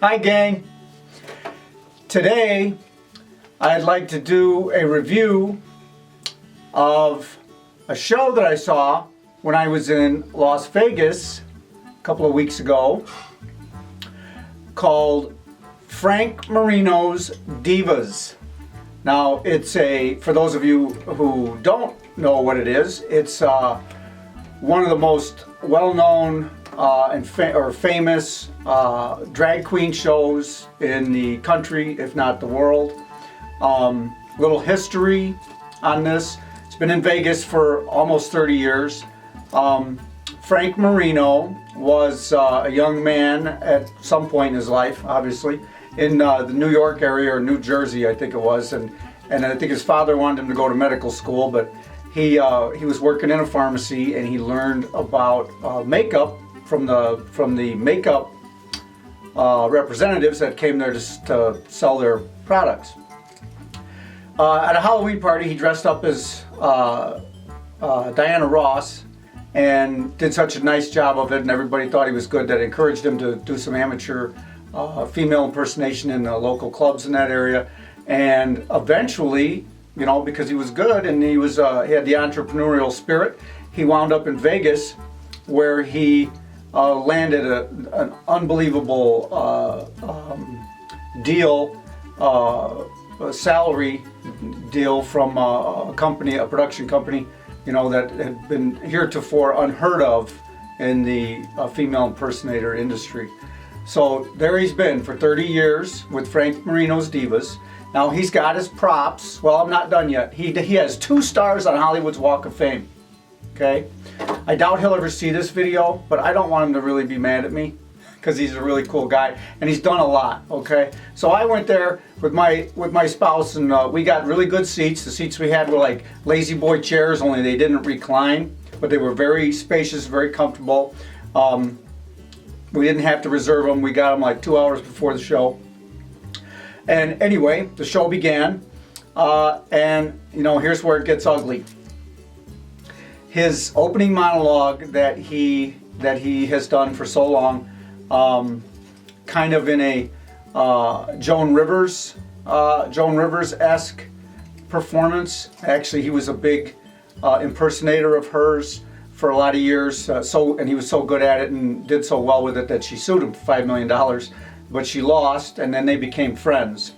Hi gang! Today I'd like to do a review of a show that I saw when I was in Las Vegas a couple of weeks ago called Frank Marino's Divas. Now it's for those of you who don't know what it is, it's one of the most well-known and famous drag queen shows in the country, if not the world. Little history on this. It's been in Vegas for almost 30 years. Frank Marino was a young man at some point in his life, obviously, in the New York area, or New Jersey, I think it was, and I think his father wanted him to go to medical school, but he was working in a pharmacy, and he learned about makeup from the makeup representatives that came there to sell their products. At a Halloween party, he dressed up as Diana Ross and did such a nice job of it, and everybody thought he was good, that encouraged him to do some amateur female impersonation in the local clubs in that area. And eventually, you know, because he was good and he had the entrepreneurial spirit, he wound up in Vegas, where he landed an unbelievable deal, a salary deal from a production company, you know, that had been heretofore unheard of in the female impersonator industry. So there he's been for 30 years with Frank Marino's Divas. Now he's got his props. Well, I'm not done yet. He has 2 stars on Hollywood's Walk of Fame. Okay? I doubt he'll ever see this video, but I don't want him to really be mad at me, because he's a really cool guy and he's done a lot. Okay? So I went there with my spouse, and we got really good seats. The seats we had were like lazy boy chairs, only they didn't recline, but they were very spacious, very comfortable. We didn't have to reserve them. We got them like 2 hours before the show. And anyway, the show began, and you know, here's where it gets ugly. His opening monologue that he has done for so long, kind of in a Joan Rivers-esque performance. Actually, he was a big impersonator of hers for a lot of years, and he was so good at it and did so well with it that she sued him for $5 million, but she lost, and then they became friends.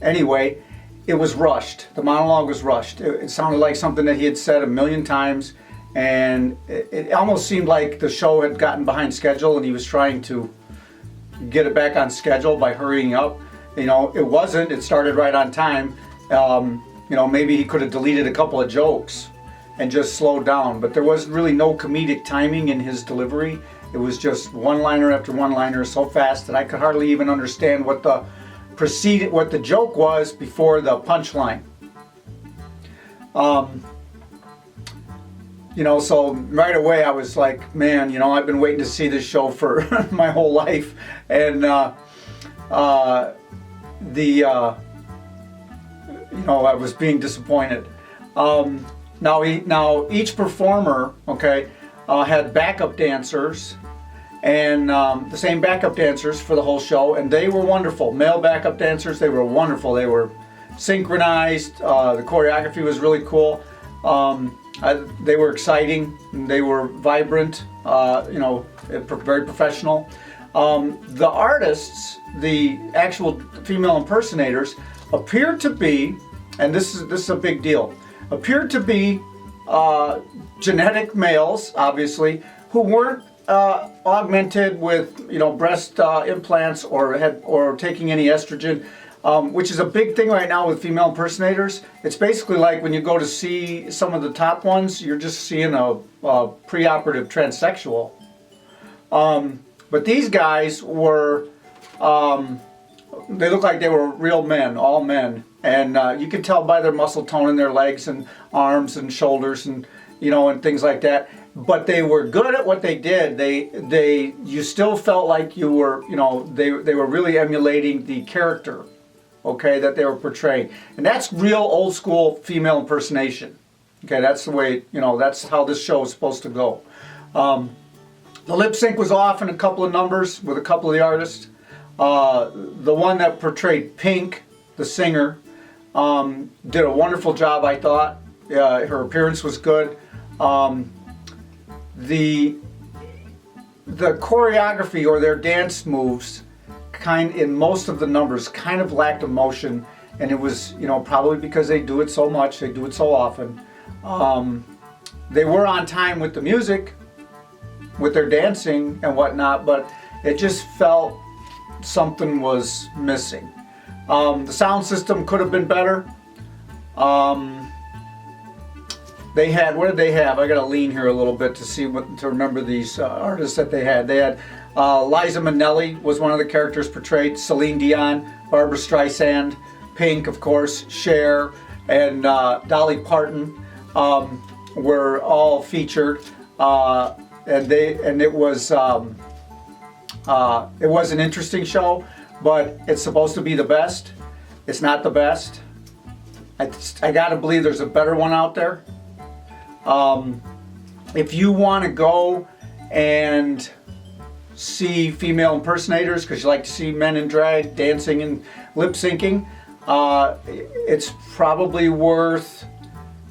Anyway, it was rushed. The monologue was rushed. It sounded like something that he had said a million times, and it almost seemed like the show had gotten behind schedule and he was trying to get it back on schedule by hurrying up. You know, it wasn't. It started right on time. You know, maybe he could have deleted a couple of jokes and just slowed down, but there was really no comedic timing in his delivery. It was just one-liner after one-liner so fast that I could hardly even understand what the joke was before the punchline. You know, so right away I was like, man, you know, I've been waiting to see this show for my whole life, and you know, I was being disappointed. Now each performer, okay, had backup dancers, and the same backup dancers for the whole show, and they were wonderful. Male backup dancers, they were wonderful. They were synchronized. The choreography was really cool. They were exciting. They were vibrant. You know, very professional. The artists, the actual female impersonators, appeared to be, and this is a big deal, appeared to be genetic males, obviously, who weren't augmented with, you know, breast implants or taking any estrogen, which is a big thing right now with female impersonators. It's basically like when you go to see some of the top ones, you're just seeing a preoperative transsexual. But these guys were, they looked like they were real men, all men. And you could tell by their muscle tone in their legs and arms and shoulders, and you know, and things like that. But they were good at what they did. You still felt like you were, you know, they were really emulating the character, okay, that they were portraying. And that's real old school female impersonation. Okay, that's the way, you know, that's how this show is supposed to go. The lip sync was off in a couple of numbers with a couple of the artists. The one that portrayed Pink, the singer, did a wonderful job, I thought. Her appearance was good. The choreography or their dance moves, in most of the numbers, kind of lacked emotion, and it was, probably because they do it so much, they do it so often. They were on time with the music, with their dancing and whatnot, but it just felt something was missing. The sound system could have been better. They had, what did they have? I gotta lean here a little bit to remember these artists that they had. They had Liza Minnelli was one of the characters portrayed, Celine Dion, Barbra Streisand, Pink, of course, Cher, and Dolly Parton were all featured, and it was an interesting show, but it's supposed to be the best. It's not the best. I gotta believe there's a better one out there. If you want to go and see female impersonators, because you like to see men in drag dancing and lip syncing, it's probably worth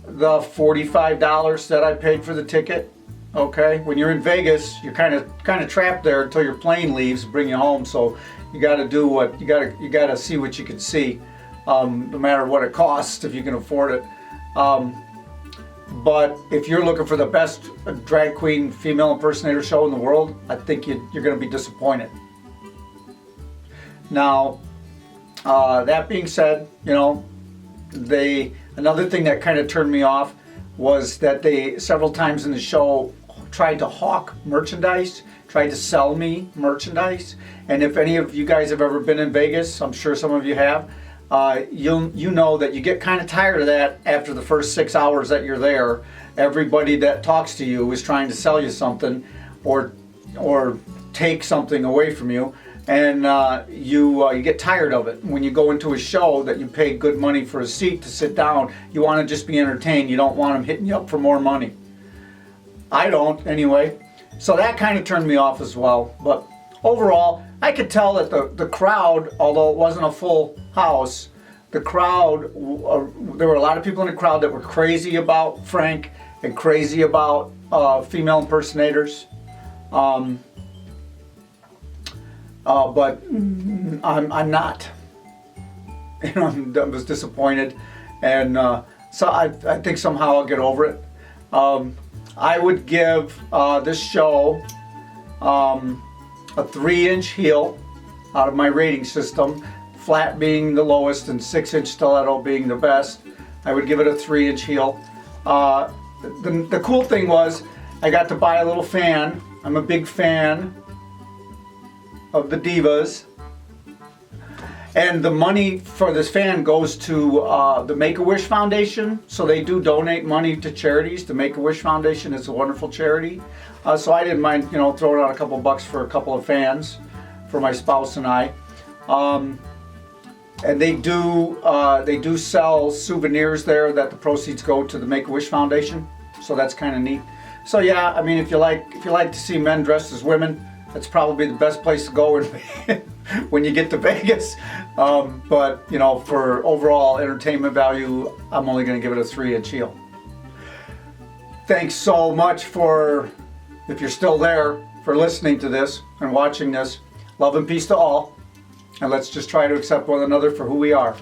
the $45 that I paid for the ticket. Okay, when you're in Vegas, you're kind of trapped there until your plane leaves to bring you home. So you got to do what you got to see what you can see, no matter what it costs, if you can afford it. But if you're looking for the best drag queen female impersonator show in the world, I think you're going to be disappointed. Now, that being said, another thing that kind of turned me off was that they several times in the show tried to hawk merchandise, tried to sell me merchandise. And if any of you guys have ever been in Vegas, I'm sure some of you have, you know that you get kind of tired of that after the first 6 hours that you're there. Everybody that talks to you is trying to sell you something or take something away from you, and you get tired of it. When you go into a show that you paid good money for a seat to sit down, you want to just be entertained. You don't want them hitting you up for more money. I don't, anyway. So that kind of turned me off as well. But overall, I could tell that the crowd, although it wasn't a full house, the crowd, there were a lot of people in the crowd that were crazy about Frank and crazy about female impersonators. But I'm not. I was disappointed, and so I think somehow I'll get over it. I would give this show a 3-inch heel out of my rating system, flat being the lowest and 6-inch stiletto being the best. I would give it a 3-inch heel. The cool thing was I got to buy a little fan. I'm a big fan of the Divas, and the money for this fan goes to the Make-A-Wish Foundation. So they do donate money to charities. The Make-A-Wish Foundation is a wonderful charity. So I didn't mind, throwing out a couple bucks for a couple of fans for my spouse and I. And they do sell souvenirs there that the proceeds go to the Make-A-Wish Foundation. So that's kind of neat. So yeah, I mean, if you like to see men dressed as women, that's probably the best place to go when you get to Vegas. But for overall entertainment value, I'm only going to give it a 3-inch heel. Thanks so much if you're still there, for listening to this and watching this. Love and peace to all. And let's just try to accept one another for who we are.